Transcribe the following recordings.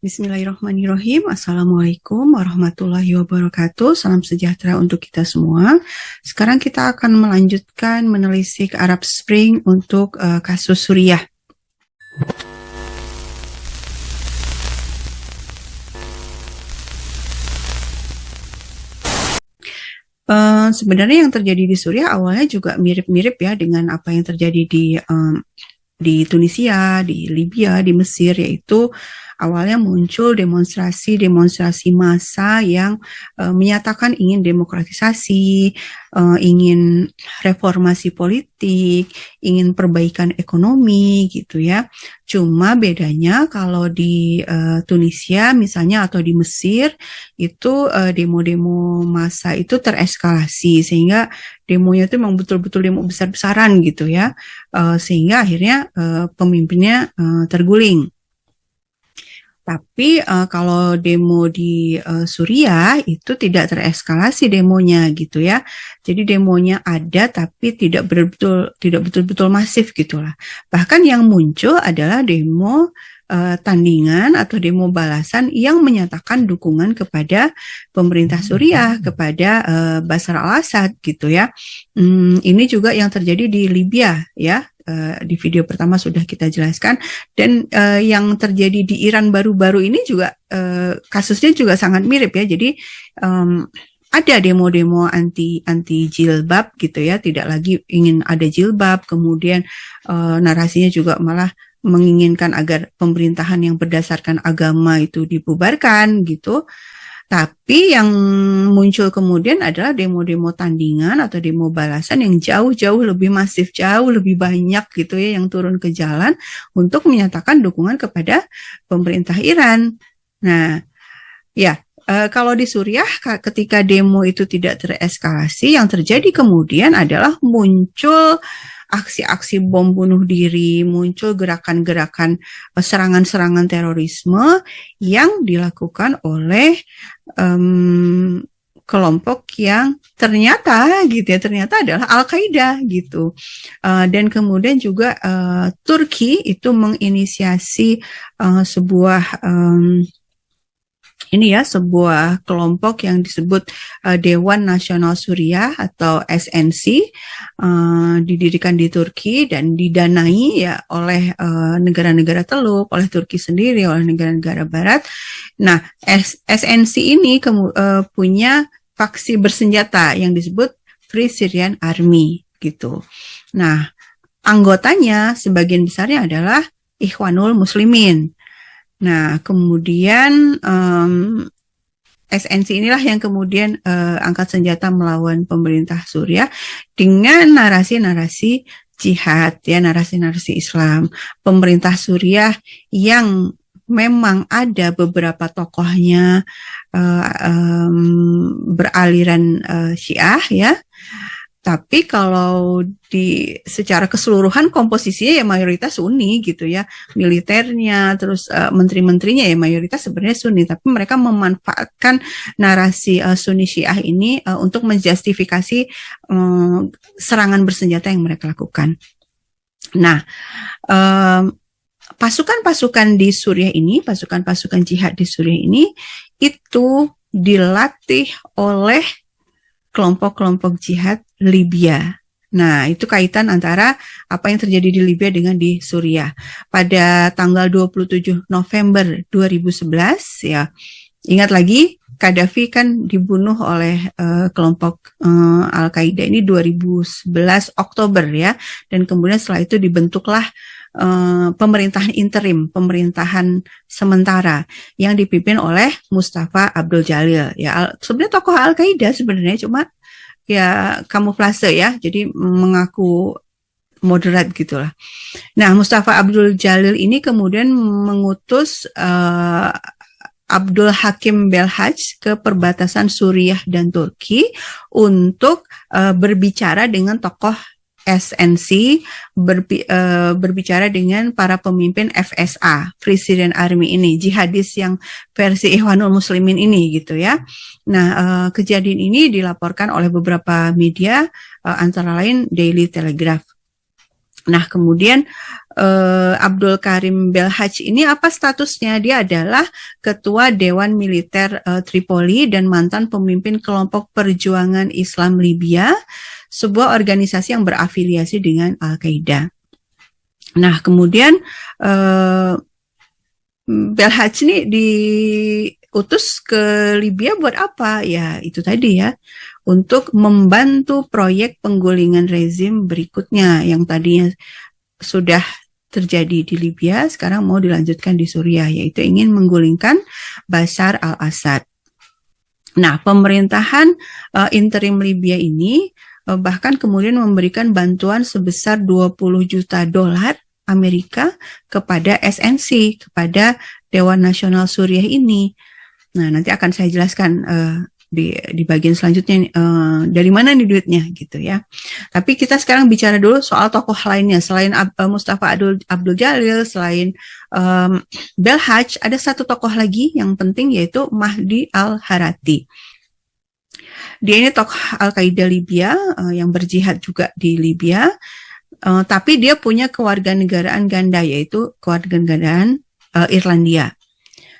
Bismillahirrahmanirrahim. Assalamualaikum warahmatullahi wabarakatuh. Salam sejahtera untuk kita semua. Sekarang kita akan melanjutkan menelisik Arab Spring untuk kasus Suriah. Sebenarnya yang terjadi di Suriah awalnya juga mirip-mirip ya dengan apa yang terjadi di Tunisia, di Libya, di Mesir, yaitu awalnya muncul demonstrasi massa yang menyatakan ingin demokratisasi, ingin reformasi politik, ingin perbaikan ekonomi gitu ya. Cuma bedanya kalau di Tunisia misalnya atau di Mesir itu demo-demo massa itu tereskalasi sehingga demonya itu memang betul-betul demo besar-besaran gitu ya, sehingga akhirnya pemimpinnya terguling. Tapi kalau demo di Suriah itu tidak tereskalasi demonya gitu ya. Jadi demonya ada tapi tidak betul-betul masif gitulah. Bahkan yang muncul adalah demo tandingan atau demo balasan yang menyatakan dukungan kepada pemerintah Suriah, kepada Bashar al-Assad gitu ya. Ini juga yang terjadi di Libya ya. Di video pertama sudah kita jelaskan, dan yang terjadi di Iran baru-baru ini juga kasusnya juga sangat mirip ya. Jadi ada demo-demo anti jilbab gitu ya, tidak lagi ingin ada jilbab, kemudian narasinya juga malah menginginkan agar pemerintahan yang berdasarkan agama itu dibubarkan gitu. Tapi yang muncul kemudian adalah demo-demo tandingan atau demo balasan yang jauh-jauh lebih masif, jauh lebih banyak gitu ya, yang turun ke jalan untuk menyatakan dukungan kepada pemerintah Iran. Nah, ya, kalau di Suriah ketika demo itu tidak tereskalasi, yang terjadi kemudian adalah muncul aksi-aksi bom bunuh diri, muncul gerakan-gerakan serangan-serangan terorisme yang dilakukan oleh kelompok yang ternyata adalah Al-Qaeda gitu. Dan kemudian juga Turki itu menginisiasi sebuah kelompok yang disebut Dewan Nasional Suriah atau SNC, didirikan di Turki dan didanai ya oleh negara-negara Teluk, oleh Turki sendiri, oleh negara-negara Barat. Nah, SNC ini punya faksi bersenjata yang disebut Free Syrian Army gitu. Nah, anggotanya sebagian besarnya adalah Ikhwanul Muslimin. Nah, kemudian SNC inilah yang kemudian angkat senjata melawan pemerintah Suriah dengan narasi-narasi jihad, ya, narasi-narasi Islam. Pemerintah Suriah yang memang ada beberapa tokohnya beraliran Syiah, ya. Tapi kalau secara keseluruhan komposisinya ya mayoritas Sunni gitu ya, militernya, terus menteri-menterinya ya mayoritas sebenarnya Sunni, tapi mereka memanfaatkan narasi Sunni Syiah ini untuk menjustifikasi serangan bersenjata yang mereka lakukan. Nah, pasukan-pasukan di Suriah ini, pasukan-pasukan jihad di Suriah ini itu dilatih oleh kelompok-kelompok jihad Libya. Nah, itu kaitan antara apa yang terjadi di Libya dengan di Suriah. Pada tanggal 27 November 2011, ya, ingat lagi, Gaddafi kan dibunuh oleh kelompok Al-Qaeda ini 2011 Oktober ya, dan kemudian setelah itu dibentuklah pemerintahan interim, pemerintahan sementara yang dipimpin oleh Mustafa Abdul Jalil. Ya, sebenarnya tokoh Al-Qaeda sebenarnya, cuma ya kamuflase ya, jadi mengaku moderat gitulah. Nah, Mustafa Abdul Jalil ini kemudian mengutus Abdul Hakim Belhaj ke perbatasan Suriah dan Turki untuk berbicara dengan tokoh SNC, berbicara dengan para pemimpin FSA, Free Syrian Army ini, jihadis yang versi Ikhwanul Muslimin ini gitu ya. Nah, kejadian ini dilaporkan oleh beberapa media, antara lain Daily Telegraph. Nah, kemudian Abdul Karim Belhaj ini apa statusnya? Dia adalah Ketua Dewan Militer Tripoli dan mantan pemimpin kelompok perjuangan Islam Libya, sebuah organisasi yang berafiliasi dengan Al-Qaeda. Nah, kemudian Belhaj ini diutus ke Libya buat apa? Ya, itu tadi ya, untuk membantu proyek penggulingan rezim berikutnya yang tadinya sudah terjadi di Libya, sekarang mau dilanjutkan di Suriah, yaitu ingin menggulingkan Bashar al-Assad. Nah, pemerintahan interim Libya ini bahkan kemudian memberikan bantuan sebesar 20 juta dolar Amerika kepada SNC, kepada Dewan Nasional Suriah ini. Nah, nanti akan saya jelaskan di bagian selanjutnya dari mana nih duitnya gitu ya. Tapi kita sekarang bicara dulu soal tokoh lainnya. Selain Mustafa Abdul Jalil, selain Belhaj, ada satu tokoh lagi yang penting, yaitu Mahdi al-Harati. Dia ini tokoh Al-Qaeda Libya yang berjihad juga di Libya. Tapi dia punya kewarganegaraan ganda, yaitu kewarganegaraan Irlandia.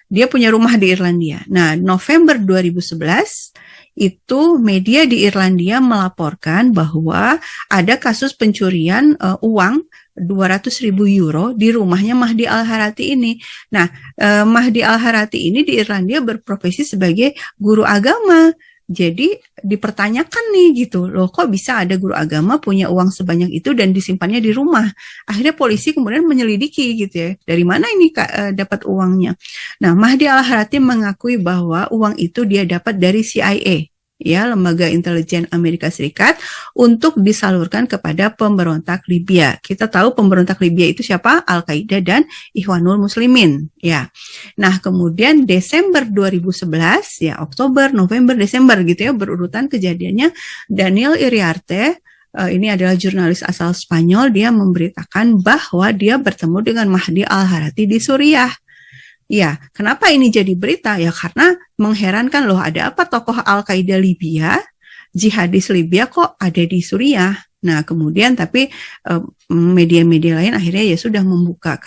Dia punya rumah di Irlandia. Nah, November 2011, itu media di Irlandia melaporkan bahwa ada kasus pencurian uang 200.000 euro di rumahnya Mahdi al-Harati ini. Nah, Mahdi al-Harati ini di Irlandia berprofesi sebagai guru agama. Jadi dipertanyakan nih gitu, loh kok bisa ada guru agama punya uang sebanyak itu dan disimpannya di rumah. Akhirnya polisi kemudian menyelidiki gitu ya, dari mana ini dapat uangnya. Nah, Mahdi al-Harati mengakui bahwa uang itu dia dapat dari CIA, ya, lembaga intelijen Amerika Serikat, untuk disalurkan kepada pemberontak Libya. Kita tahu pemberontak Libya itu siapa? Al-Qaeda dan Ikhwanul Muslimin, ya. Nah, kemudian Desember 2011, ya, Oktober, November, Desember gitu ya, berurutan kejadiannya. Daniel Iriarte, ini adalah jurnalis asal Spanyol, dia memberitakan bahwa dia bertemu dengan Mahdi al-Harati di Suriah. Ya, kenapa ini jadi berita? Ya karena mengherankan, loh, ada apa tokoh Al-Qaeda Libya, jihadis Libya kok ada di Suriah? Nah, kemudian tapi media-media lain akhirnya ya sudah membuka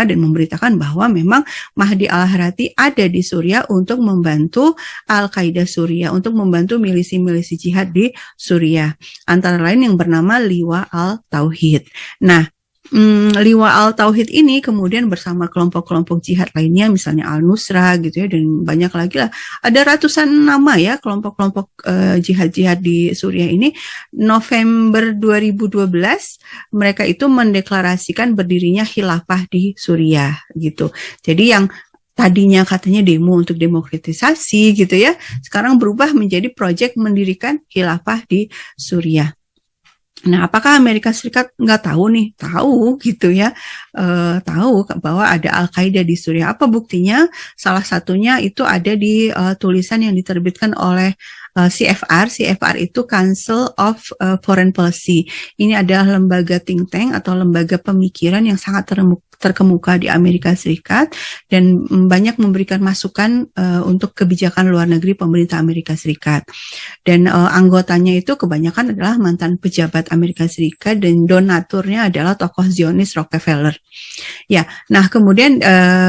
dan memberitakan bahwa memang Mahdi al-Harati ada di Suriah untuk membantu Al-Qaeda Suriah, untuk membantu milisi-milisi jihad di Suriah. Antara lain yang bernama Liwa al-Tauhid. Nah, Liwa al-Tauhid ini kemudian bersama kelompok-kelompok jihad lainnya, misalnya Al-Nusra gitu ya, dan banyak lagi lah. Ada ratusan nama ya kelompok-kelompok jihad-jihad di Suriah ini. November 2012 mereka itu mendeklarasikan berdirinya khilafah di Suriah gitu. Jadi yang tadinya katanya demo untuk demokratisasi gitu ya, sekarang berubah menjadi proyek mendirikan khilafah di Suriah. Nah, apakah Amerika Serikat nggak tahu nih? Tahu gitu ya, tahu bahwa ada Al-Qaeda di Suriah. Apa buktinya? Salah satunya itu ada di tulisan yang diterbitkan oleh CFR. CFR itu Council of Foreign Policy. Ini adalah lembaga think tank atau lembaga pemikiran yang sangat terkemuka di Amerika Serikat dan banyak memberikan masukan untuk kebijakan luar negeri pemerintah Amerika Serikat. Dan anggotanya itu kebanyakan adalah mantan pejabat Amerika Serikat dan donaturnya adalah tokoh Zionis Rockefeller. Ya, nah kemudian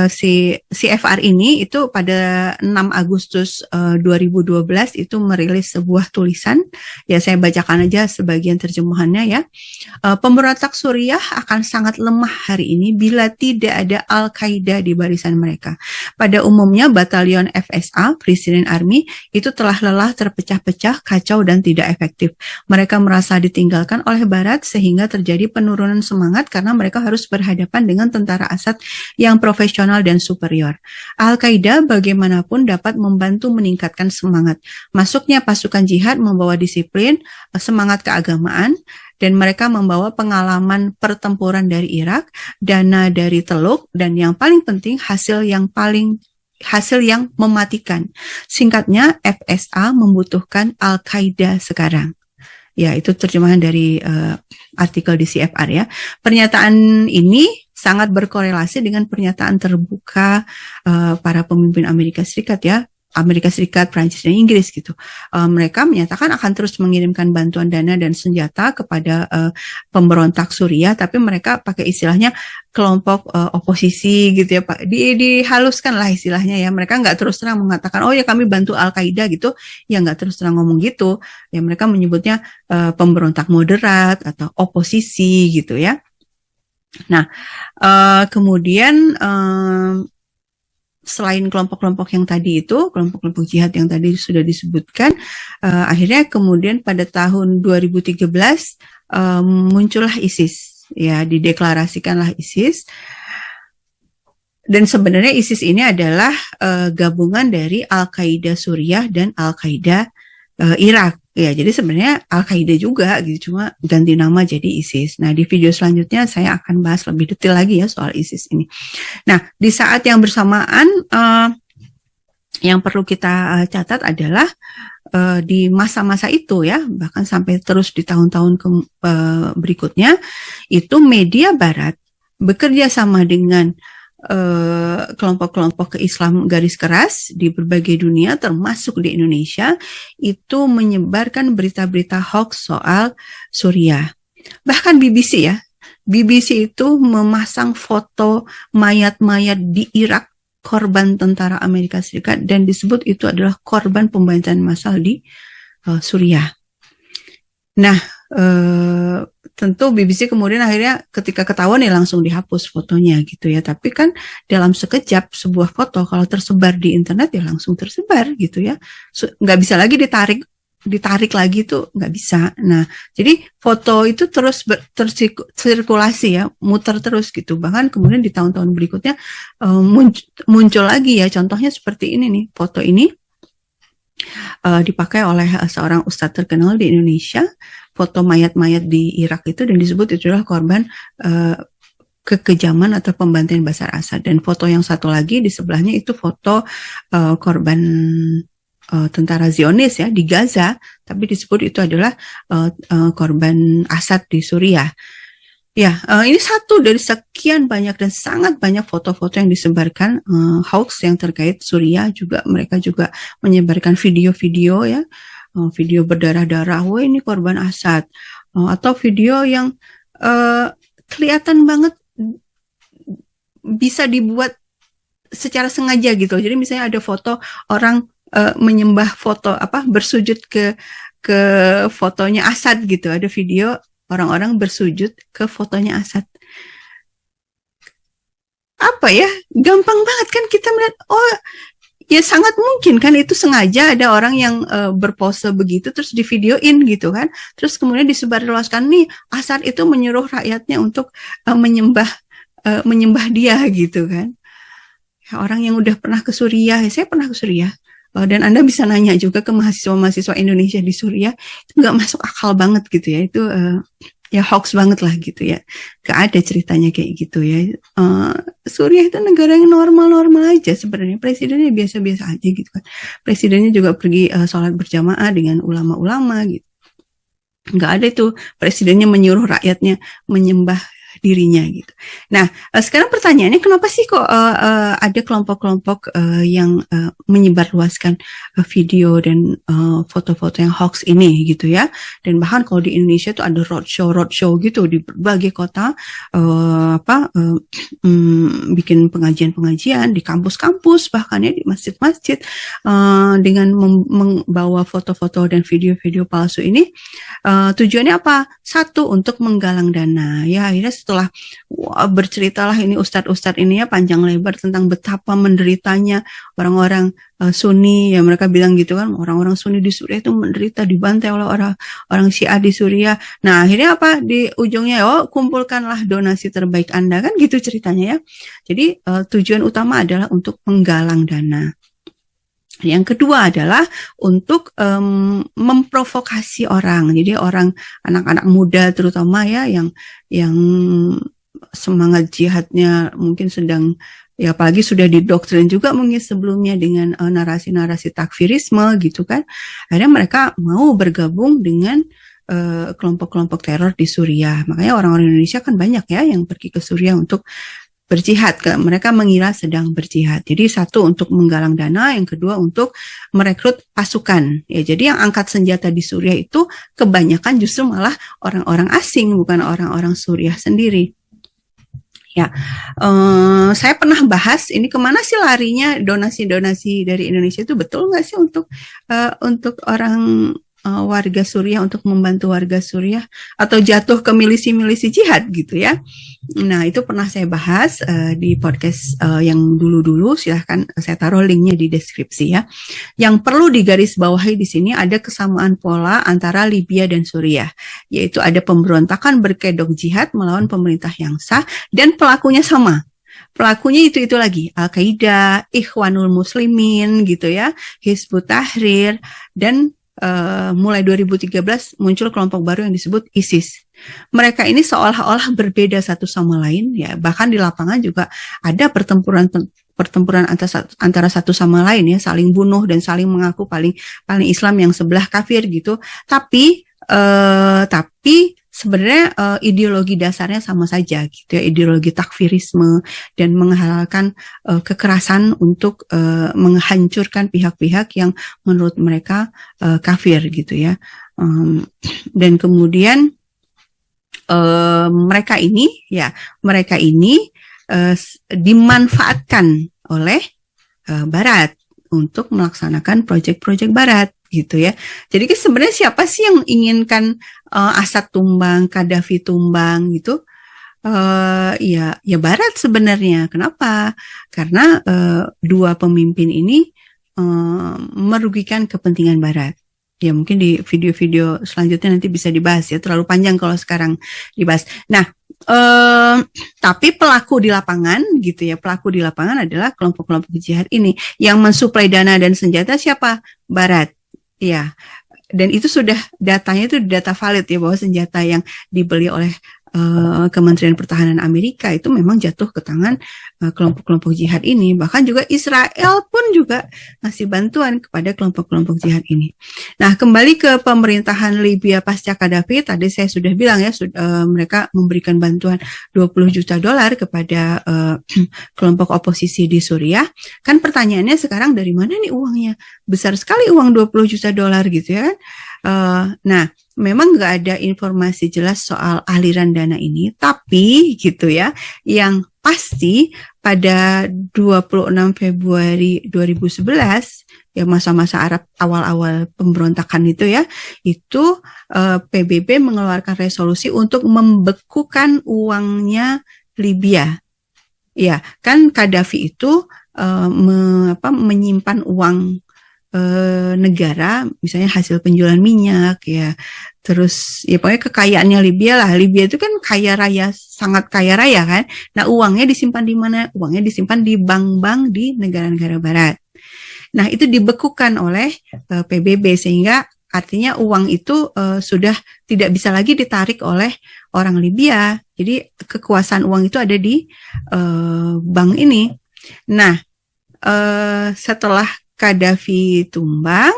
si CFR ini itu pada 6 Agustus 2012 itu merilis sebuah tulisan. Ya, saya bacakan aja sebagian terjemahannya ya. Pemberontak Suriah akan sangat lemah hari ini bila tidak ada Al-Qaeda di barisan mereka. Pada umumnya batalion FSA, Presiden Army, itu telah lelah, terpecah-pecah, kacau dan tidak efektif. Mereka merasa ditinggalkan oleh Barat sehingga terjadi penurunan semangat karena mereka harus berhadapan dengan tentara Assad yang profesional dan superior. Al-Qaeda bagaimanapun dapat membantu meningkatkan semangat. Masuknya pasukan jihad membawa disiplin, semangat keagamaan, dan mereka membawa pengalaman pertempuran dari Irak, dana dari Teluk, dan yang paling penting hasil yang mematikan. Singkatnya, FSA membutuhkan Al-Qaeda sekarang. Ya, itu terjemahan dari artikel di CFR ya. Pernyataan ini sangat berkorelasi dengan pernyataan terbuka para pemimpin Amerika Serikat ya. Amerika Serikat, Prancis, dan Inggris gitu. Mereka menyatakan akan terus mengirimkan bantuan dana dan senjata kepada pemberontak Suriah, tapi mereka pakai istilahnya kelompok oposisi gitu ya Pak. Dihaluskan lah istilahnya ya. Mereka nggak terus terang mengatakan, oh ya kami bantu Al-Qaeda gitu. Ya nggak terus terang ngomong gitu. Ya mereka menyebutnya pemberontak moderat atau oposisi gitu ya. Nah, kemudian selain kelompok-kelompok yang tadi itu, kelompok-kelompok jihad yang tadi sudah disebutkan, akhirnya kemudian pada tahun 2013 muncullah ISIS, ya dideklarasikanlah ISIS. Dan sebenarnya ISIS ini adalah gabungan dari Al-Qaeda Suriah dan Al-Qaeda Irak. Ya, jadi sebenarnya Al-Qaeda juga gitu, cuma ganti nama jadi ISIS. Nah, di video selanjutnya saya akan bahas lebih detail lagi ya soal ISIS ini. Nah, di saat yang bersamaan yang perlu kita catat adalah di masa-masa itu ya, bahkan sampai terus di tahun-tahun berikutnya, itu media Barat bekerja sama dengan kelompok-kelompok Islam garis keras di berbagai dunia termasuk di Indonesia itu menyebarkan berita-berita hoax soal Suriah. Bahkan BBC ya, BBC itu memasang foto mayat-mayat di Irak korban tentara Amerika Serikat dan disebut itu adalah korban pembantaian massal di Suriah. Nah, tentu BBC kemudian akhirnya ketika ketahuan ya langsung dihapus fotonya gitu ya. Tapi kan dalam sekejap sebuah foto kalau tersebar di internet ya langsung tersebar gitu ya. Nggak bisa lagi ditarik lagi tuh nggak bisa. Nah, jadi foto itu terus tersirkulasi ya, muter terus gitu. Bahkan kemudian di tahun-tahun berikutnya muncul lagi ya. Contohnya seperti ini nih, foto ini dipakai oleh seorang ustadz terkenal di Indonesia. Foto mayat-mayat di Irak itu dan disebut itu adalah korban kekejaman atau pembantaian Bashar Assad. Dan foto yang satu lagi di sebelahnya itu foto korban tentara Zionis ya di Gaza, tapi disebut itu adalah korban Assad di Suriah. Ya, ini satu dari sekian banyak dan sangat banyak foto-foto yang disebarkan hoax yang terkait Suriah. Juga mereka juga menyebarkan video-video ya. Video berdarah-darah, wah ini korban Assad, atau video yang kelihatan banget bisa dibuat secara sengaja gitu. Jadi misalnya ada foto orang menyembah foto bersujud ke fotonya Assad gitu. Ada video orang-orang bersujud ke fotonya Assad. Apa ya? Gampang banget kan kita melihat, oh ya sangat mungkin kan itu sengaja ada orang yang berpose begitu terus divideoin gitu kan. Terus kemudian disebarluaskan nih Assad itu menyuruh rakyatnya untuk menyembah dia gitu kan. Ya, orang yang udah pernah ke Suriah, ya saya pernah ke Suriah. Dan Anda bisa nanya juga ke mahasiswa-mahasiswa Indonesia di Suriah, itu nggak masuk akal banget gitu ya. Itu ya hoax banget lah gitu ya. Gak ada ceritanya kayak gitu ya. Suriah itu negara yang normal-normal aja sebenarnya. Presidennya biasa-biasa aja gitu kan. Presidennya juga pergi sholat berjamaah dengan ulama-ulama gitu. Gak ada itu presidennya menyuruh rakyatnya menyembah dirinya gitu. Nah, sekarang pertanyaannya kenapa sih kok ada kelompok-kelompok yang menyebarluaskan video dan foto-foto yang hoax ini gitu ya. Dan bahkan kalau di Indonesia tuh ada roadshow gitu di berbagai kota bikin pengajian-pengajian di kampus-kampus bahkan ya di masjid-masjid dengan membawa foto-foto dan video-video palsu ini. Tujuannya apa? Satu, untuk menggalang dana. Ya, akhirnya setelah berceritalah ini ustadz-ustadz ini ya panjang lebar tentang betapa menderitanya orang-orang Sunni, ya mereka bilang gitu kan, orang-orang Sunni di Suriah itu menderita, dibantai oleh orang Syiah di Suriah. Nah, akhirnya apa? Di ujungnya, kumpulkanlah donasi terbaik Anda, kan gitu ceritanya ya. Jadi tujuan utama adalah untuk menggalang dana. Yang kedua adalah untuk memprovokasi orang. Jadi anak-anak muda terutama ya yang semangat jihadnya mungkin sedang ya apalagi sudah didoktrin juga mungkin sebelumnya dengan narasi-narasi takfirisme gitu kan. Akhirnya mereka mau bergabung dengan kelompok-kelompok teror di Suriah. Makanya orang-orang Indonesia kan banyak ya yang pergi ke Suriah untuk berjihad, mereka mengira sedang berjihad. Jadi satu untuk menggalang dana, yang kedua untuk merekrut pasukan. Ya, jadi yang angkat senjata di Suriah itu kebanyakan justru malah orang-orang asing, bukan orang-orang Suriah sendiri. Ya, saya pernah bahas ini kemana sih larinya donasi-donasi dari Indonesia itu, betul nggak sih untuk orang warga Suriah, untuk membantu warga Suriah, atau jatuh ke milisi-milisi jihad gitu ya. Nah, itu pernah saya bahas di podcast yang dulu-dulu, silahkan saya taruh linknya di deskripsi ya. Yang perlu digarisbawahi di sini ada kesamaan pola antara Libya dan Suriah, yaitu ada pemberontakan berkedok jihad melawan pemerintah yang sah, dan pelakunya sama. Pelakunya itu lagi, Al-Qaeda, Ikhwanul Muslimin gitu ya, Hizbut Tahrir, dan mulai 2013 muncul kelompok baru yang disebut ISIS. Mereka ini seolah-olah berbeda satu sama lain ya, bahkan di lapangan juga ada pertempuran antara satu sama lain ya, saling bunuh dan saling mengaku paling Islam, yang sebelah kafir gitu. Tapi sebenarnya ideologi dasarnya sama saja gitu ya, ideologi takfirisme dan menghalalkan kekerasan untuk menghancurkan pihak-pihak yang menurut mereka kafir gitu ya. Dan kemudian mereka ini dimanfaatkan oleh Barat untuk melaksanakan proyek-proyek Barat gitu ya. Jadi sebenarnya siapa sih yang inginkan Assad tumbang, Gaddafi tumbang gitu? Ya Barat sebenarnya. Kenapa? Karena dua pemimpin ini merugikan kepentingan Barat. Ya mungkin di video-video selanjutnya nanti bisa dibahas ya, terlalu panjang kalau sekarang dibahas. Nah, tapi pelaku di lapangan gitu ya, pelaku di lapangan adalah kelompok-kelompok jihad ini. Yang mensuplai dana dan senjata siapa? Barat. Ya, dan itu sudah datanya itu data valid ya, bahwa senjata yang dibeli oleh Kementerian Pertahanan Amerika itu memang jatuh ke tangan kelompok-kelompok jihad ini. Bahkan juga Israel pun juga ngasih bantuan kepada kelompok-kelompok jihad ini. Nah, kembali ke pemerintahan Libya pasca Gaddafi, tadi saya sudah bilang ya, mereka memberikan bantuan $20 juta kepada kelompok oposisi di Suriah. Kan pertanyaannya sekarang, dari mana nih uangnya? Besar sekali uang $20 juta gitu ya kan. Nah, memang nggak ada informasi jelas soal aliran dana ini, tapi gitu ya, yang pasti pada 26 Februari 2011, ya masa-masa Arab awal-awal pemberontakan itu ya, itu PBB mengeluarkan resolusi untuk membekukan uangnya Libya. Ya, kan Gaddafi itu menyimpan uang negara, misalnya hasil penjualan minyak ya, terus ya pokoknya kekayaannya Libya lah. Libya itu kan kaya raya, sangat kaya raya kan. Nah, uangnya disimpan di mana? Uangnya disimpan di bank-bank di negara-negara Barat. Nah, itu dibekukan oleh PBB, sehingga artinya uang itu sudah tidak bisa lagi ditarik oleh orang Libya. Jadi kekuasaan uang itu ada di bank ini. Nah, setelah Gaddafi tumbang,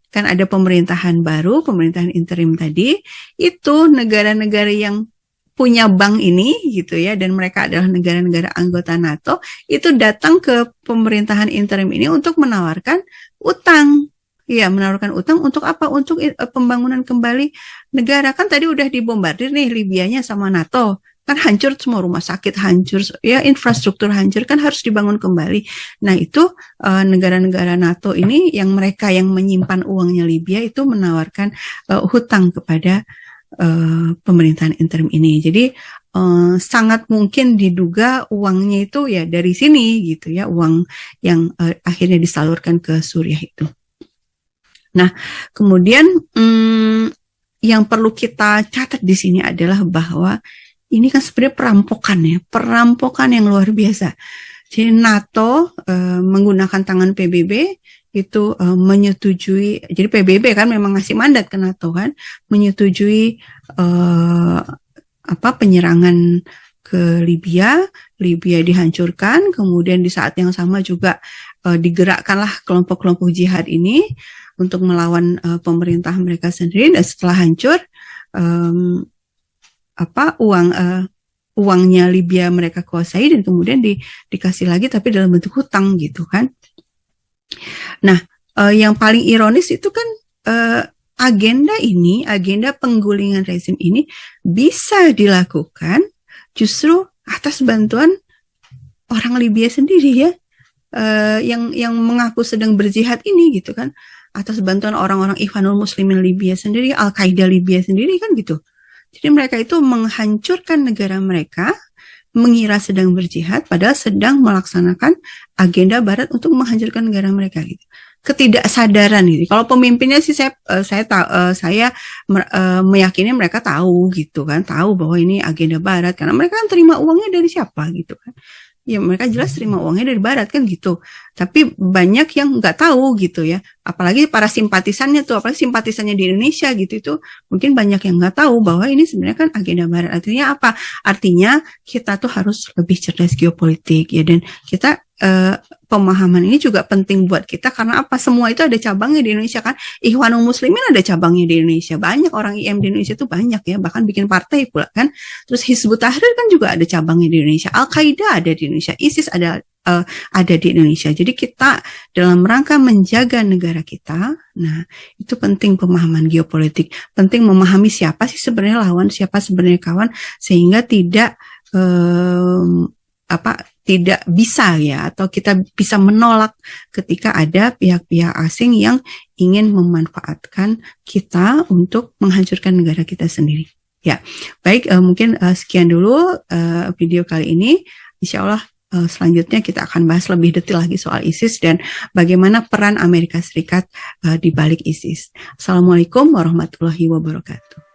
kan ada pemerintahan baru, pemerintahan interim tadi, itu negara-negara yang punya bank ini gitu ya, dan mereka adalah negara-negara anggota NATO, itu datang ke pemerintahan interim ini untuk menawarkan utang. Ya, menawarkan utang untuk apa? Untuk pembangunan kembali negara. Kan tadi udah dibombardir nih Libyanya sama NATO. Kan hancur semua, rumah sakit hancur, ya infrastruktur hancur, kan harus dibangun kembali. Nah, itu negara-negara NATO ini yang mereka yang menyimpan uangnya Libya itu menawarkan hutang kepada pemerintahan interim ini. Jadi sangat mungkin diduga uangnya itu ya dari sini gitu ya, uang yang akhirnya disalurkan ke Suriah itu. Nah, kemudian yang perlu kita catat di sini adalah bahwa ini kan sebenarnya perampokan yang luar biasa. Jadi NATO menggunakan tangan PBB itu menyetujui, jadi PBB kan memang ngasih mandat ke NATO kan, menyetujui penyerangan ke Libya dihancurkan, kemudian di saat yang sama juga digerakkanlah kelompok-kelompok jihad ini untuk melawan pemerintah mereka sendiri, dan setelah hancur uangnya Libya mereka kuasai dan kemudian dikasih lagi tapi dalam bentuk hutang gitu kan. Nah, yang paling ironis itu kan agenda penggulingan rezim ini bisa dilakukan justru atas bantuan orang Libya sendiri ya, yang mengaku sedang berjihad ini gitu kan, atas bantuan orang-orang Ikhwanul Muslimin Libya sendiri, Al-Qaeda Libya sendiri kan gitu. Jadi mereka itu menghancurkan negara mereka, mengira sedang berjihad, padahal sedang melaksanakan agenda Barat untuk menghancurkan negara mereka gitu. Ketidaksadaran ini. Kalau pemimpinnya sih saya meyakini mereka tahu gitu kan, tahu bahwa ini agenda Barat karena mereka kan terima uangnya dari siapa gitu kan. Ya mereka jelas terima uangnya dari Barat kan gitu. Tapi banyak yang nggak tahu gitu ya. Apalagi para simpatisannya tuh, apalagi simpatisannya di Indonesia gitu itu mungkin banyak yang nggak tahu bahwa ini sebenarnya kan agenda Barat. Artinya apa? Artinya kita tuh harus lebih cerdas geopolitik ya, dan kita pemahaman ini juga penting buat kita karena apa? Semua itu ada cabangnya di Indonesia kan. Ikhwanul Muslimin ada cabangnya di Indonesia. Banyak orang IM di Indonesia itu banyak ya, bahkan bikin partai pula kan. Terus Hizbut Tahrir kan juga ada cabangnya di Indonesia. Al-Qaeda ada di Indonesia, ISIS ada di Indonesia. Jadi kita dalam rangka menjaga negara kita, nah itu penting pemahaman geopolitik, penting memahami siapa sih sebenarnya lawan, siapa sebenarnya kawan, sehingga tidak tidak bisa ya, atau kita bisa menolak ketika ada pihak-pihak asing yang ingin memanfaatkan kita untuk menghancurkan negara kita sendiri. Ya, baik, mungkin sekian dulu video kali ini. Insya Allah selanjutnya kita akan bahas lebih detail lagi soal ISIS dan bagaimana peran Amerika Serikat di balik ISIS. Assalamualaikum warahmatullahi wabarakatuh.